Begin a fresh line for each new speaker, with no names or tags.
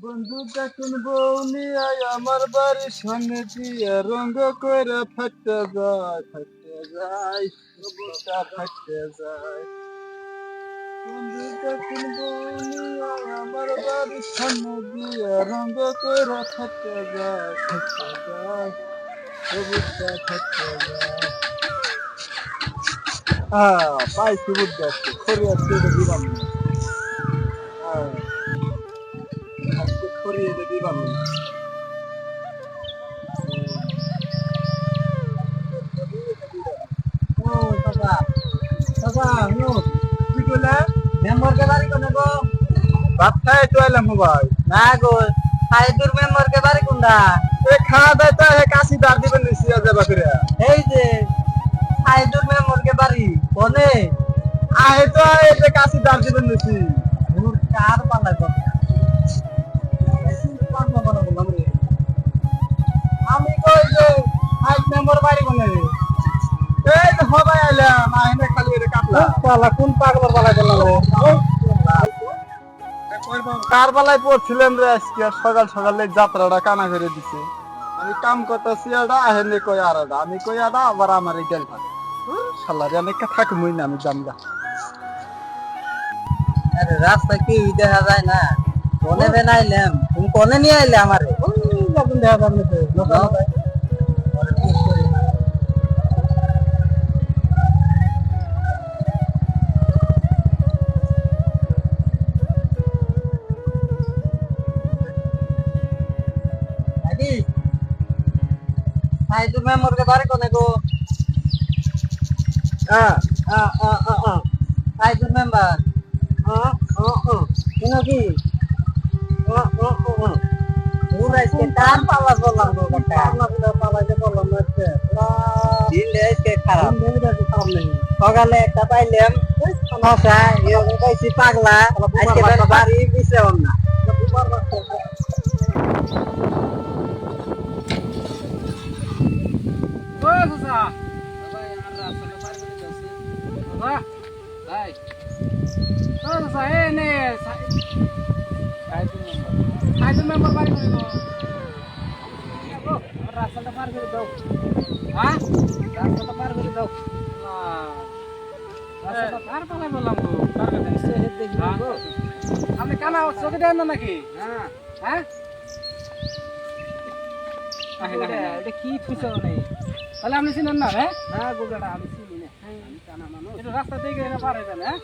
বন্ধু দেখুন বউনি আয় আমার বাড়ির সামনে দিয়ে রঙ করে ফাটতে যায় সবুজটা ফাটতে যায়। বন্ধু দেখুন বউনি আয় আমার বাড়ির সামনে দিয়ে রঙ করে ফাটতে যায় সবুজটা ফাটতে যায়। হ্যাঁ পাইছি বুদ্ধি আছে খড়ি আছে দিবাম না। হ্যাঁ আজকে খড়ি এনে দিবাম না।
ও কাকা কাকা হলো
কি কইলে?
মেম্বার কে বাড়ি কোনে গো?
ভাত খাই তো এলাম ভাই।
না গো সাইদুর মেম্বার কে বাড়ি কোনটা?
এ খাওয়া দাওয়া তো হে কাশি দাঁড় দিবেন নিছি যাবা করে।
এই যে সাইদুর মেম্বার কে বাড়ি কোনে?
আহে তো এই যে কাশি দাঁড় দিবেন নিছি।
ওর কার পালা কথা কোন পালা বললাম রে
আমি কই যে
সাইদ মেম্বার বাড়ি কোনে রে?
এই যে হবাই আইলাম আহেনে খালি এটা কাটলা।
পালা কোন পাগলার পালা করলাম রে?
কার পালায় পড়ছিলেন রে আজকে সকাল সকালে যাত্রাটা কানা করে দিছে। আমি কাম করতেছি এটা আহেনে কই আর এটা আমি কই এটা আবার আমার এই গেল ভাই। শালা রে অনেক থাকমই না আমি জামগা।
আরে রাস্তা কি দেখা যায় না কোনে বে নাইলাম তুমি কোনে নিয়ে আইলে আমারে
যখন দেখা যাবে
সাইদুর মেম্বার কে বাড়ি কোনে গো? সাইদুর মেম্বার শুনো কি তোর আজকে কার পালা বললাম গো দিনটা আজকে খারাপ সকালে একটা পাইলাম শশা এরকম পাইছি পাগলা আজকে তার বাড়ি পিছে না
রাস্তাটা পার করে দাও। হ্যাঁ রাস্তাটা পার করে দাও। রাস্তাটা পার পালাই বললাম গো পার করে দিছে হেড দেখি গো। আপনি কানা চোখে দেন না নাকি? হ্যাঁ হ্যাঁ এটা কি খুঁজছো নেই তাহলে আপনি চিনেন না? হ্যাঁ হ্যাঁ গোগাটা আমি চিনি না আমি কানা মানুষ এটা রাস্তা থেকে পার হয়ে যান। হ্যাঁ